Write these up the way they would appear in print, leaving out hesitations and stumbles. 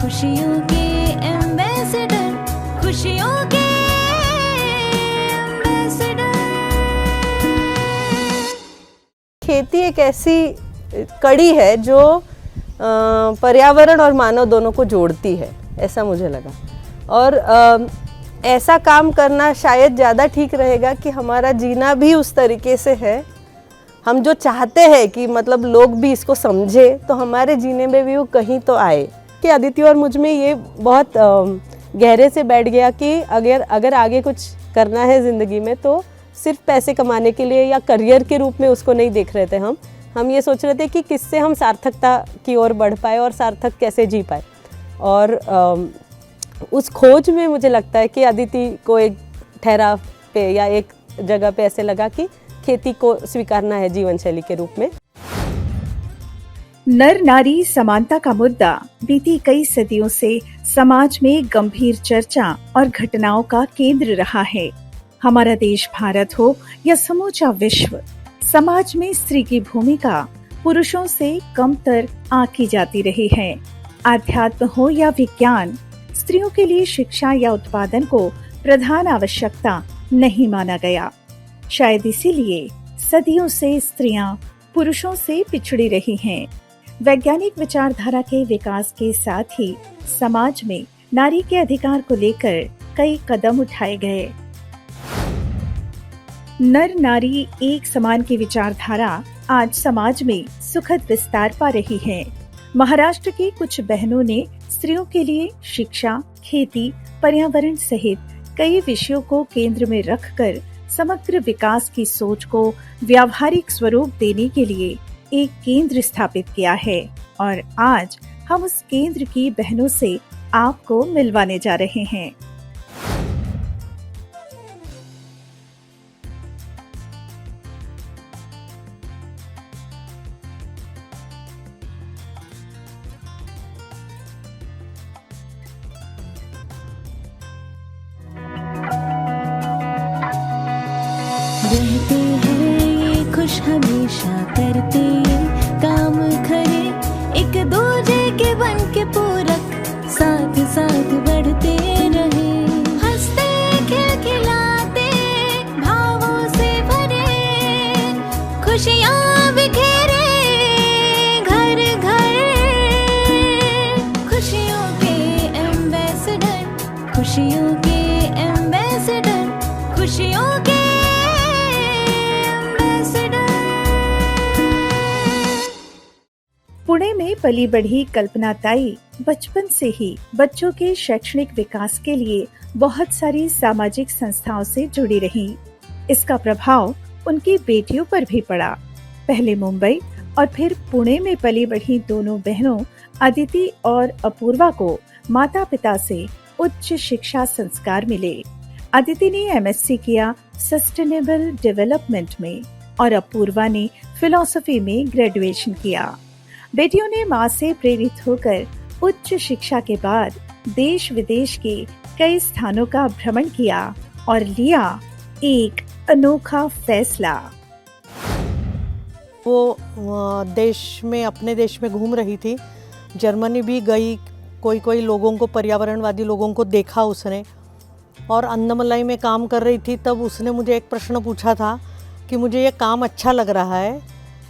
खुशियों के एम्बेसडर, खुशियों के एम्बेसडर। खेती एक ऐसी कड़ी है जो पर्यावरण और मानव दोनों को जोड़ती है, ऐसा मुझे लगा। और ऐसा काम करना शायद ज़्यादा ठीक रहेगा कि हमारा जीना भी उस तरीके से है। हम जो चाहते हैं कि मतलब लोग भी इसको समझे, तो हमारे जीने में भी वो कहीं तो आए। कि अदिति और मुझ में ये बहुत गहरे से बैठ गया कि अगर आगे कुछ करना है ज़िंदगी में तो सिर्फ पैसे कमाने के लिए या करियर के रूप में उसको नहीं देख रहे थे। हम ये सोच रहे थे कि किससे हम सार्थकता की ओर बढ़ पाए और सार्थक कैसे जी पाए। और उस खोज में मुझे लगता है कि अदिति को एक ठहराव पे या एक जगह पे ऐसे लगा कि खेती को स्वीकारना है जीवन शैली के रूप में। नर नारी समानता का मुद्दा बीती कई सदियों से समाज में गंभीर चर्चा और घटनाओं का केंद्र रहा है। हमारा देश भारत हो या समूचा विश्व, समाज में स्त्री की भूमिका पुरुषों से कमतर आंकी जाती रही है। आध्यात्म हो या विज्ञान, स्त्रियों के लिए शिक्षा या उत्पादन को प्रधान आवश्यकता नहीं माना गया। शायद इसीलिए सदियों से स्त्रियां पुरुषों से पिछड़ी रही हैं। वैज्ञानिक विचारधारा के विकास के साथ ही समाज में नारी के अधिकार को लेकर कई कदम उठाए गए। नर नारी एक समान की विचारधारा आज समाज में सुखद विस्तार पा रही है। महाराष्ट्र की कुछ बहनों ने स्त्रियों के लिए शिक्षा, खेती, पर्यावरण सहित कई विषयों को केंद्र में रखकर समग्र विकास की सोच को व्यावहारिक स्वरूप देने के लिए एक केंद्र स्थापित किया है। और आज हम उस केंद्र की बहनों से आपको मिलवाने जा रहे हैं। रहते हैं ये खुश हमेशा, करते ये काम खरे, एक दूजे के बन के पूरक, साथ साथ बढ़ते रहे। हंसते खिलखिलाते भावों से भरे, खुशियाँ बिखेरे घर घर। खुशियों के एम्बेसडर, खुशियों के एम्बेसडर, खुशियों के पुणे में पली बढ़ी कल्पना ताई बचपन से ही बच्चों के शैक्षणिक विकास के लिए बहुत सारी सामाजिक संस्थाओं से जुड़ी रही। इसका प्रभाव उनकी बेटियों पर भी पड़ा। पहले मुंबई और फिर पुणे में पली बढ़ी दोनों बहनों अदिति और अपूर्वा को माता पिता से उच्च शिक्षा संस्कार मिले। अदिति ने एमएससी किया सस्टेनेबल डेवलपमेंट में और अपूर्वा ने फिलॉसफी में ग्रेजुएशन किया। बेटियों ने मां से प्रेरित होकर उच्च शिक्षा के बाद देश विदेश के कई स्थानों का भ्रमण किया और लिया एक अनोखा फैसला। वो अपने देश में घूम रही थी, जर्मनी भी गई, कोई लोगों को, पर्यावरणवादी लोगों को देखा उसने, और अन्नमलाई में काम कर रही थी। तब उसने मुझे एक प्रश्न पूछा था कि मुझे ये काम अच्छा लग रहा है,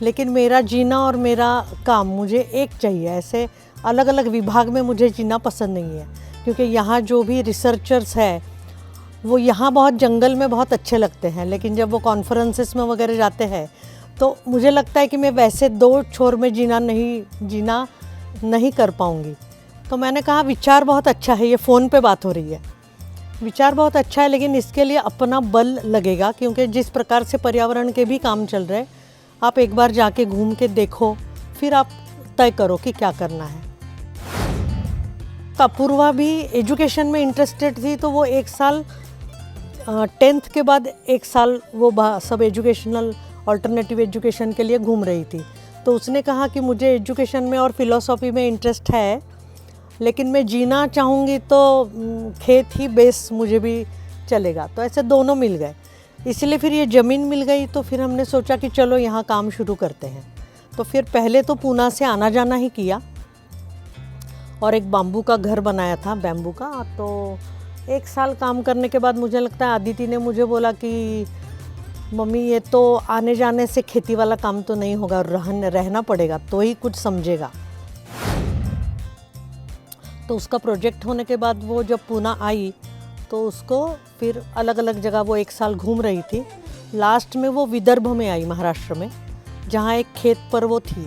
लेकिन मेरा जीना और मेरा काम मुझे एक चाहिए, ऐसे अलग अलग विभाग में मुझे जीना पसंद नहीं है। क्योंकि यहाँ जो भी रिसर्चर्स है वो यहाँ बहुत जंगल में बहुत अच्छे लगते हैं, लेकिन जब वो कॉन्फ्रेंसेस में वगैरह जाते हैं तो मुझे लगता है कि मैं वैसे दो छोर में जीना नहीं कर पाऊँगी। तो मैंने कहा विचार बहुत अच्छा है, ये फ़ोन पे बात हो रही है, विचार बहुत अच्छा है, लेकिन इसके लिए अपना बल लगेगा। क्योंकि जिस प्रकार से पर्यावरण के भी काम चल रहे हैं, आप एक बार जाके घूम के देखो, फिर आप तय करो कि क्या करना है। अपूर्वा भी एजुकेशन में इंटरेस्टेड थी, तो वो एक साल 10th के बाद एक साल वो सब एजुकेशनल अल्टरनेटिव एजुकेशन के लिए घूम रही थी। तो उसने कहा कि मुझे एजुकेशन में और फिलॉसफी में इंटरेस्ट है, लेकिन मैं जीना चाहूँगी तो खेत ही बेस मुझे भी चलेगा। तो ऐसे दोनों मिल गए, इसलिए फिर ये ज़मीन मिल गई। तो फिर हमने सोचा कि चलो यहाँ काम शुरू करते हैं। तो फिर पहले तो पूना से आना जाना ही किया, और एक बाम्बू का घर बनाया था, बैम्बू का। तो 1 साल काम करने के बाद मुझे लगता है आदिति ने मुझे बोला कि मम्मी ये तो आने जाने से खेती वाला काम तो नहीं होगा, रहना पड़ेगा तो ही कुछ समझेगा। तो उसका प्रोजेक्ट होने के बाद वो जब पूना आई तो उसको फिर अलग अलग जगह वो 1 साल घूम रही थी। लास्ट में वो विदर्भ में आई, महाराष्ट्र में, जहाँ एक खेत पर वो थी।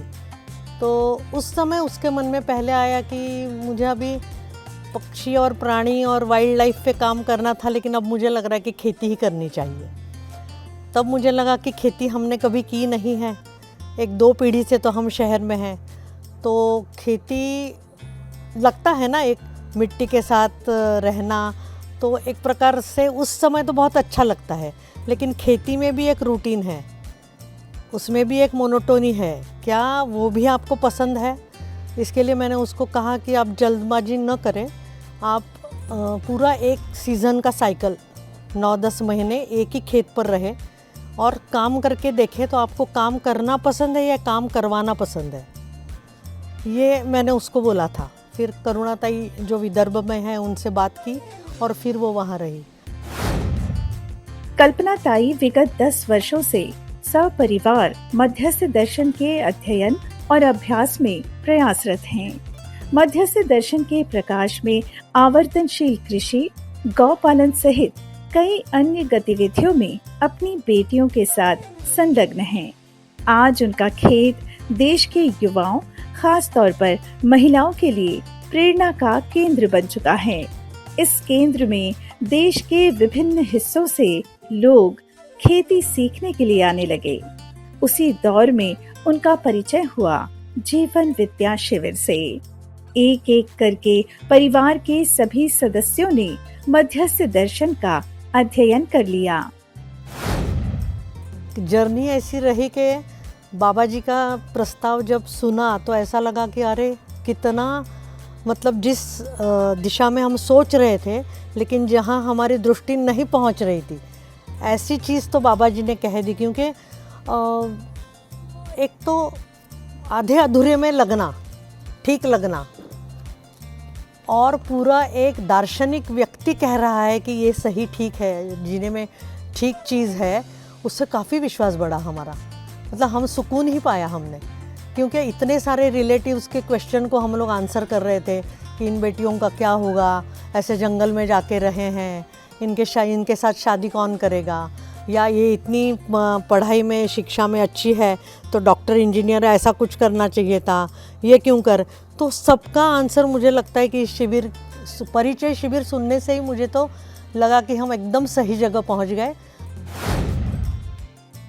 तो उस समय उसके मन में पहले आया कि मुझे अभी पक्षी और प्राणी और वाइल्ड लाइफ पे काम करना था, लेकिन अब मुझे लग रहा है कि खेती ही करनी चाहिए। तब मुझे लगा कि खेती हमने कभी की नहीं है, 1-2 पीढ़ी से तो हम शहर में हैं। तो खेती लगता है ना, एक मिट्टी के साथ रहना, तो एक प्रकार से उस समय तो बहुत अच्छा लगता है। लेकिन खेती में भी एक रूटीन है, उसमें भी एक मोनोटोनी है। क्या वो भी आपको पसंद है? इसके लिए मैंने उसको कहा कि आप जल्दबाजी न करें, आप पूरा एक सीज़न का साइकिल 9-10 महीने एक ही खेत पर रहे और काम करके देखें तो आपको काम करना पसंद है या काम करवाना पसंद है। ये मैंने उसको बोला था। फिर करुणाताई जो विदर्भ में है उनसे बात की और फिर वो वहाँ रही। कल्पना ताई विगत 10 वर्षों से सपरिवार मध्यस्थ दर्शन के अध्ययन और अभ्यास में प्रयासरत हैं। मध्यस्थ दर्शन के प्रकाश में आवर्तनशील कृषि, गौपालन सहित कई अन्य गतिविधियों में अपनी बेटियों के साथ संलग्न हैं। आज उनका खेत देश के युवाओं, खास तौर पर महिलाओं के लिए प्रेरणा का केंद्र बन चुका है। इस केंद्र में देश के विभिन्न हिस्सों से लोग खेती सीखने के लिए आने लगे। उसी दौर में उनका परिचय हुआ जीवन विद्या शिविर से। एक एक करके परिवार के सभी सदस्यों ने मध्यस्थ दर्शन का अध्ययन कर लिया। जर्नी ऐसी रही कि बाबा जी का प्रस्ताव जब सुना तो ऐसा लगा कि अरे कितना, मतलब जिस दिशा में हम सोच रहे थे लेकिन जहाँ हमारी दृष्टि नहीं पहुँच रही थी, ऐसी चीज़ तो बाबा जी ने कह दी। क्योंकि एक तो आधे अधूरे में लगना, ठीक लगना, और पूरा एक दार्शनिक व्यक्ति कह रहा है कि ये सही ठीक है, जीने में ठीक चीज़ है, उससे काफ़ी विश्वास बढ़ा हमारा। मतलब हम सुकून ही पाया हमने, क्योंकि इतने सारे रिलेटिव्स के क्वेश्चन को हम लोग आंसर कर रहे थे कि इन बेटियों का क्या होगा, ऐसे जंगल में जाके रहे हैं, इनके साथ शादी कौन करेगा, या ये इतनी पढ़ाई में, शिक्षा में अच्छी है तो डॉक्टर, इंजीनियर ऐसा कुछ करना चाहिए था, ये क्यों कर। तो सबका आंसर मुझे लगता है कि शिविर, परिचय शिविर सुनने से ही मुझे तो लगा कि हम एकदम सही जगह पहुंच गए।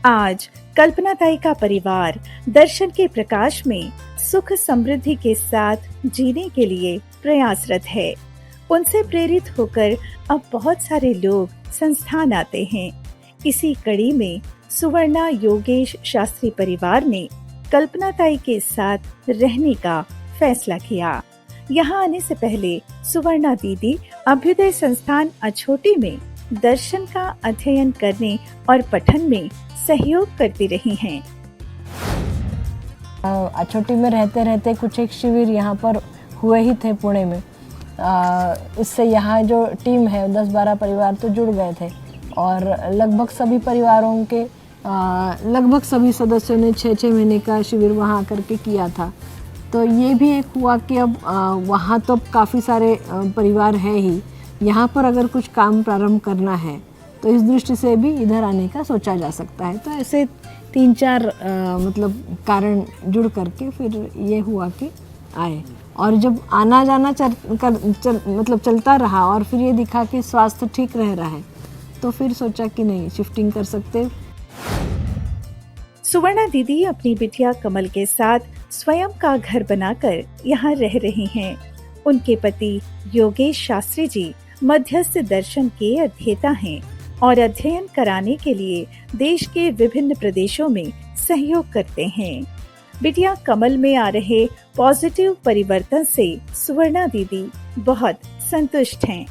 आज कल्पना ताई का परिवार दर्शन के प्रकाश में सुख समृद्धि के साथ जीने के लिए प्रयासरत है। उनसे प्रेरित होकर अब बहुत सारे लोग संस्थान आते हैं। इसी कड़ी में सुवर्णा योगेश शास्त्री परिवार ने कल्पना ताई के साथ रहने का फैसला किया। यहाँ आने से पहले सुवर्णा दीदी अभ्युदय संस्थान अछोटी में दर्शन का अध्ययन करने और पठन में सहयोग करती रही हैं। अछोटी में रहते रहते कुछ एक शिविर यहाँ पर हुए ही थे पुणे में। इससे यहाँ जो टीम है 10-12 परिवार तो जुड़ गए थे और लगभग सभी परिवारों के लगभग सभी सदस्यों ने 6-6 महीने का शिविर वहाँ करके किया था। तो ये भी एक हुआ कि अब वहाँ तो काफ़ी सारे परिवार हैं ही, यहाँ पर अगर कुछ काम प्रारंभ करना है तो इस दृष्टि से भी इधर आने का सोचा जा सकता है। तो ऐसे 3-4 मतलब कारण जुड़ करके फिर ये हुआ कि आए, और जब आना जाना मतलब चलता रहा और फिर ये दिखा कि स्वास्थ्य ठीक रह रहा है तो फिर सोचा कि नहीं, शिफ्टिंग कर सकते। सुवर्णा दीदी अपनी बिटिया कमल के साथ स्वयं का घर बनाकर यहाँ रह रही हैं। उनके पति योगेश शास्त्री जी मध्यस्थ दर्शन के अध्येता हैं और अध्ययन कराने के लिए देश के विभिन्न प्रदेशों में सहयोग करते हैं। बिटिया कमल में आ रहे पॉजिटिव परिवर्तन से सुवर्णा दीदी बहुत संतुष्ट हैं।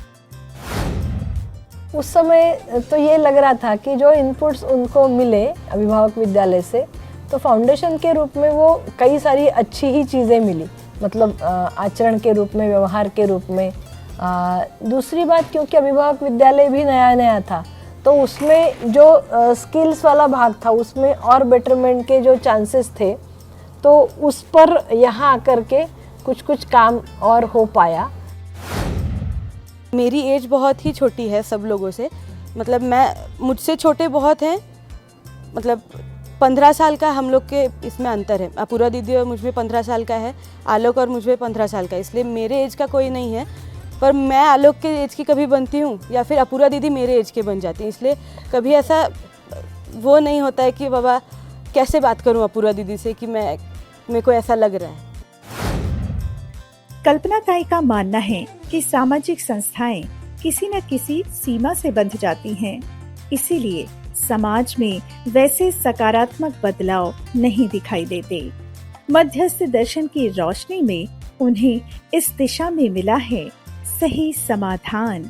उस समय तो ये लग रहा था कि जो इनपुट्स उनको मिले अभिभावक विद्यालय से, तो फाउंडेशन के रूप में वो कई सारी अच्छी ही चीज़ें मिली। मतलब आचरण के रूप में, व्यवहार के रूप में। दूसरी बात, क्योंकि अभिभावक विद्यालय भी नया नया था, तो उसमें जो स्किल्स वाला भाग था उसमें और बेटरमेंट के जो चांसेस थे, तो उस पर यहाँ आकर के कुछ कुछ काम और हो पाया। मेरी एज बहुत ही छोटी है सब लोगों से, मतलब मुझसे छोटे बहुत हैं, मतलब 15 साल का हम लोग के इसमें अंतर है। अपूर्वा दीदी और मुझ में 15 साल का है, आलोक और मुझ में 15 साल का, इसलिए मेरे एज का कोई नहीं है। पर मैं आलोक के एज की कभी बनती हूँ या फिर अपूर्वा दीदी मेरे एज के बन जाती हैं, इसलिए कभी ऐसा वो नहीं होता है कि बाबा कैसे बात करूँ अपूर्वा दीदी से कि मेरे को ऐसा लग रहा है। कल्पना ताई का मानना है कि सामाजिक संस्थाएं किसी न किसी सीमा से बंध जाती हैं, इसीलिए समाज में वैसे सकारात्मक बदलाव नहीं दिखाई देते। मध्यस्थ दर्शन की रोशनी में उन्हें इस दिशा में मिला है सही समाधान।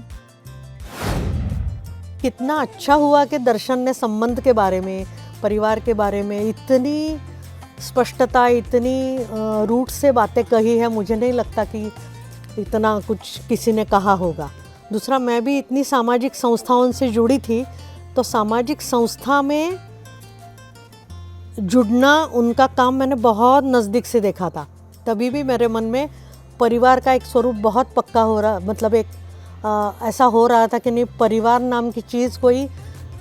कितना अच्छा हुआ कि दर्शन ने संबंध के बारे में, परिवार के बारे में इतनी स्पष्टता, इतनी रूट से बातें कही है। मुझे नहीं लगता कि इतना कुछ किसी ने कहा होगा। दूसरा, मैं भी इतनी सामाजिक संस्थाओं से जुड़ी थी, तो सामाजिक संस्था में जुड़ना, उनका काम मैंने बहुत नज़दीक से देखा था। तभी भी मेरे मन में परिवार का एक स्वरूप बहुत पक्का हो रहा, मतलब एक ऐसा हो रहा था कि नहीं, परिवार नाम की चीज़ कोई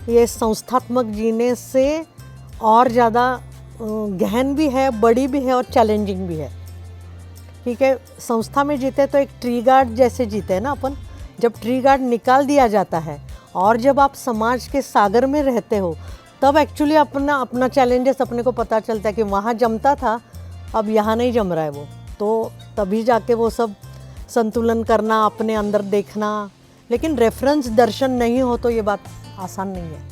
ये संस्थात्मक जीने से और ज़्यादा गहन भी है, बड़ी भी है और चैलेंजिंग भी है। ठीक है, संस्था में जीते तो एक ट्री गार्ड जैसे जीते हैं ना अपन। जब ट्री गार्ड निकाल दिया जाता है और जब आप समाज के सागर में रहते हो, तब एक्चुअली अपना चैलेंजेस अपने को पता चलता है कि वहाँ जमता था, अब यहाँ नहीं जम रहा है वो। तो तभी जाके वो सब संतुलन करना, अपने अंदर देखना। लेकिन रेफरेंस दर्शन नहीं हो तो ये बात आसान नहीं है।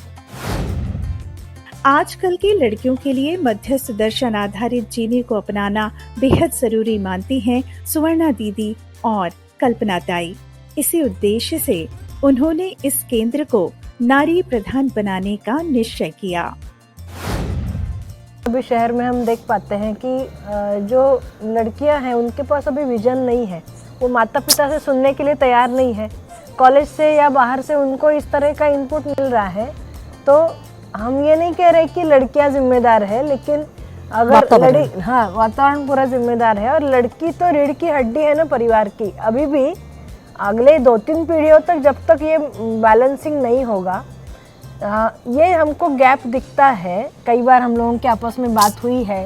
आजकल की लड़कियों के लिए मध्यस्थ दर्शन आधारित जीने को अपनाना बेहद जरूरी मानती हैं सुवर्णा दीदी और कल्पना ताई। इसी उद्देश्य से उन्होंने इस केंद्र को नारी प्रधान बनाने का निश्चय किया। अभी शहर में हम देख पाते हैं कि जो लड़कियां हैं उनके पास अभी विजन नहीं है, वो माता पिता से सुनने के लिए तैयार नहीं है। कॉलेज से या बाहर से उनको इस तरह का इनपुट मिल रहा है। तो हम ये नहीं कह रहे कि लड़कियां जिम्मेदार है, लेकिन अगर वातावरण पूरा जिम्मेदार है। और लड़की तो रीढ़ की हड्डी है ना परिवार की। अभी भी अगले 2-3 पीढ़ियों तक जब तक ये बैलेंसिंग नहीं होगा, ये हमको गैप दिखता है। कई बार हम लोगों के आपस में बात हुई है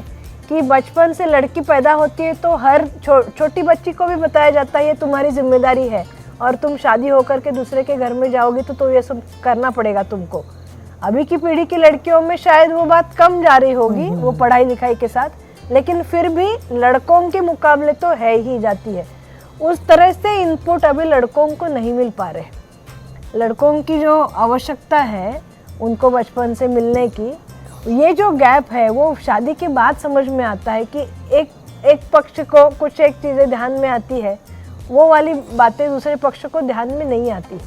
कि बचपन से लड़की पैदा होती है तो हर छोटी बच्ची को भी बताया जाता है ये तुम्हारी जिम्मेदारी है, और तुम शादी होकर के दूसरे के घर में जाओगी तो ये सब करना पड़ेगा तुमको। अभी की पीढ़ी की लड़कियों में शायद वो बात कम जा रही होगी, वो पढ़ाई लिखाई के साथ, लेकिन फिर भी लड़कों के मुकाबले तो है ही जाती है। उस तरह से इनपुट अभी लड़कों को नहीं मिल पा रहे। लड़कों की जो आवश्यकता है उनको बचपन से मिलने की, ये जो गैप है वो शादी के बाद समझ में आता है कि एक पक्ष को कुछ एक चीज़ें ध्यान में आती है, वो वाली बातें दूसरे पक्ष को ध्यान में नहीं आती।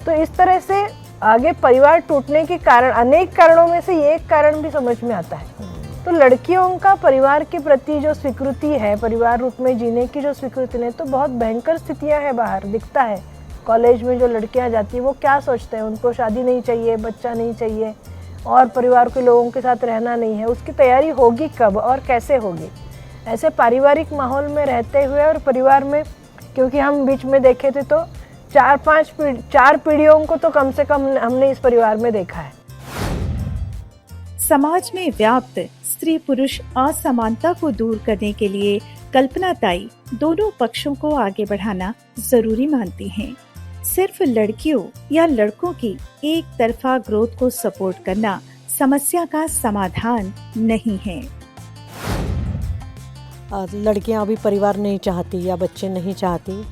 तो इस तरह से आगे परिवार टूटने के कारण, अनेक कारणों में से ये एक कारण भी समझ में आता है। तो लड़कियों का परिवार के प्रति जो स्वीकृति है, परिवार रूप में जीने की जो स्वीकृति है, तो बहुत भयंकर स्थितियां हैं बाहर दिखता है। कॉलेज में जो लड़कियां जाती हैं वो क्या सोचते हैं, उनको शादी नहीं चाहिए, बच्चा नहीं चाहिए और परिवार के लोगों के साथ रहना नहीं है। उसकी तैयारी होगी कब और कैसे होगी? ऐसे पारिवारिक माहौल में रहते हुए और परिवार में, क्योंकि हम बीच में देखे थे तो 4 पीढ़ियों को तो कम से कम हमने इस परिवार में देखा है। समाज में व्याप्त स्त्री पुरुष असमानता को दूर करने के लिए कल्पना ताई दोनों पक्षों को आगे बढ़ाना जरूरी मानती हैं। सिर्फ लड़कियों या लड़कों की एक तरफा ग्रोथ को सपोर्ट करना समस्या का समाधान नहीं है। लड़कियां अभी परिवार नहीं चाहती या बच्चे नहीं चाहती,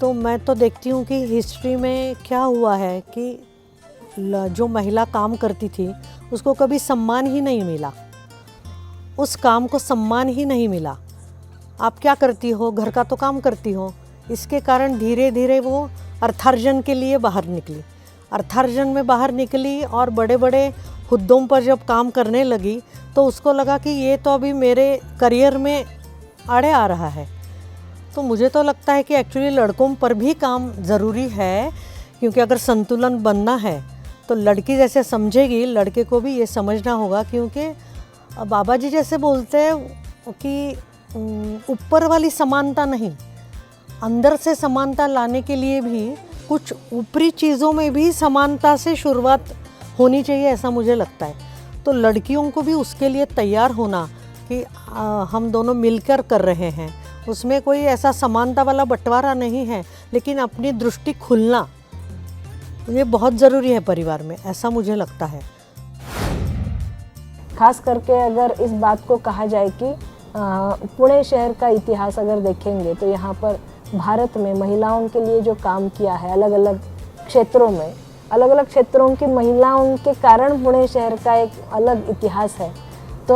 तो मैं तो देखती हूँ कि हिस्ट्री में क्या हुआ है कि जो महिला काम करती थी उसको कभी सम्मान ही नहीं मिला, उस काम को सम्मान ही नहीं मिला। आप क्या करती हो, घर का तो काम करती हो। इसके कारण धीरे धीरे वो अर्थार्जन के लिए बाहर निकली, अर्थार्जन में बाहर निकली और बड़े बड़े हुद्दों पर जब काम करने लगी तो उसको लगा कि ये तो अभी मेरे करियर में आड़े आ रहा है। तो मुझे तो लगता है कि एक्चुअली लड़कों पर भी काम ज़रूरी है, क्योंकि अगर संतुलन बनना है तो लड़की जैसे समझेगी, लड़के को भी ये समझना होगा। क्योंकि बाबा जी जैसे बोलते हैं कि ऊपर वाली समानता नहीं, अंदर से समानता लाने के लिए भी कुछ ऊपरी चीज़ों में भी समानता से शुरुआत होनी चाहिए, ऐसा मुझे लगता है। तो लड़कियों को भी उसके लिए तैयार होना कि हम दोनों मिलकर कर रहे हैं, उसमें कोई ऐसा समानता वाला बंटवारा नहीं है, लेकिन अपनी दृष्टि खुलना ये बहुत ज़रूरी है परिवार में, ऐसा मुझे लगता है। खास करके अगर इस बात को कहा जाए कि पुणे शहर का इतिहास अगर देखेंगे तो यहाँ पर भारत में महिलाओं के लिए जो काम किया है अलग अलग क्षेत्रों की महिलाओं के कारण पुणे शहर का एक अलग इतिहास है। तो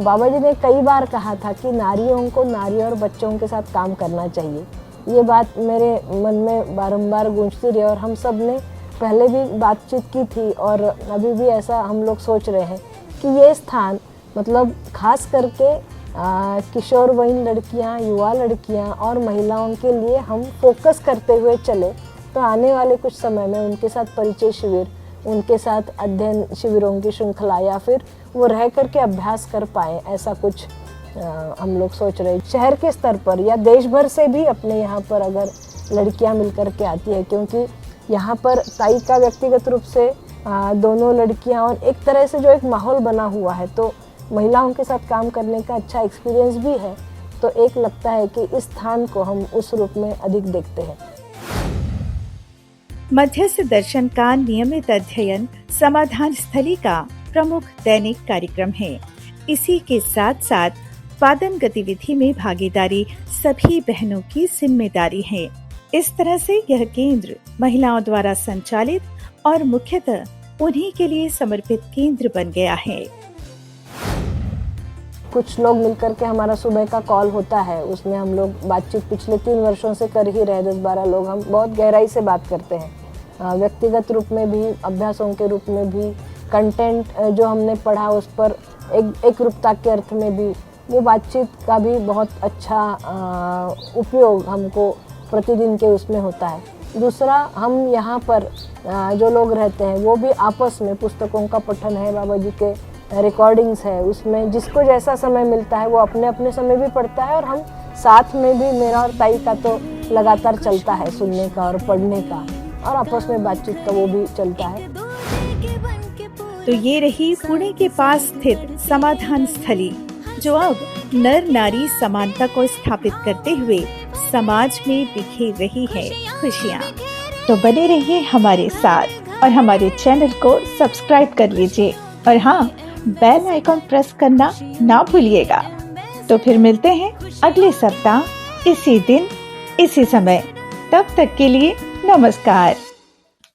बाबा जी ने कई बार कहा था कि नारियों को नारी और बच्चों के साथ काम करना चाहिए। ये बात मेरे मन में बारंबार गूंजती रही और हम सब ने पहले भी बातचीत की थी और अभी भी ऐसा हम लोग सोच रहे हैं कि ये स्थान मतलब खास करके किशोरवयीन लड़कियां, युवा लड़कियां और महिलाओं के लिए हम फोकस करते हुए चले तो आने वाले कुछ समय में उनके साथ परिचय शिविर, उनके साथ अध्ययन शिविरों की श्रृंखला या फिर वो रह करके अभ्यास कर पाएँ, ऐसा कुछ हम लोग सोच रहे हैं। शहर के स्तर पर या देश भर से भी अपने यहाँ पर अगर लड़कियाँ मिल कर के आती है, क्योंकि यहाँ पर ताई का व्यक्तिगत रूप से दोनों लड़कियाँ और एक तरह से जो एक माहौल बना हुआ है तो महिलाओं के साथ काम करने का अच्छा एक्सपीरियंस भी है। तो एक लगता है कि इस स्थान को हम उस रूप में अधिक देखते हैं। मध्यस्थ दर्शन का नियमित अध्ययन समाधान स्थली का प्रमुख दैनिक कार्यक्रम है। इसी के साथ साथ वादन गतिविधि में भागीदारी सभी बहनों की जिम्मेदारी है। इस तरह से यह केंद्र महिलाओं द्वारा संचालित और मुख्यतः उन्हीं के लिए समर्पित केंद्र बन गया है। कुछ लोग मिलकर के हमारा सुबह का कॉल होता है, उसमें हम लोग बातचीत पिछले 3 वर्षों से कर ही रहे। 10-12 लोग हम बहुत गहराई से बात करते हैं, व्यक्तिगत रूप में भी, अभ्यासों के रूप में भी, कंटेंट जो हमने पढ़ा उस पर एक रूपता के अर्थ में भी, वो बातचीत का भी बहुत अच्छा उपयोग हमको प्रतिदिन के उसमें होता है। दूसरा, हम यहाँ पर जो लोग रहते हैं वो भी आपस में पुस्तकों का पठन है, बाबा जी के रिकॉर्डिंग्स है, उसमें जिसको जैसा समय मिलता है वो अपने अपने समय भी पढ़ता है और हम साथ में भी, मेरा और ताई का तो लगातार चलता है सुनने का और पढ़ने का और आपस में बातचीत का वो भी चलता है। तो ये रही पुणे के पास स्थित समाधान स्थली, जो अब नर नारी समानता को स्थापित करते हुए समाज में बिखेर रही है खुशियाँ। तो बने रहिए हमारे साथ और हमारे चैनल को सब्सक्राइब कर लीजिए और हाँ, बेल आइकॉन प्रेस करना ना भूलिएगा। तो फिर मिलते हैं अगले सप्ताह इसी दिन इसी समय। तब तक के लिए नमस्कार।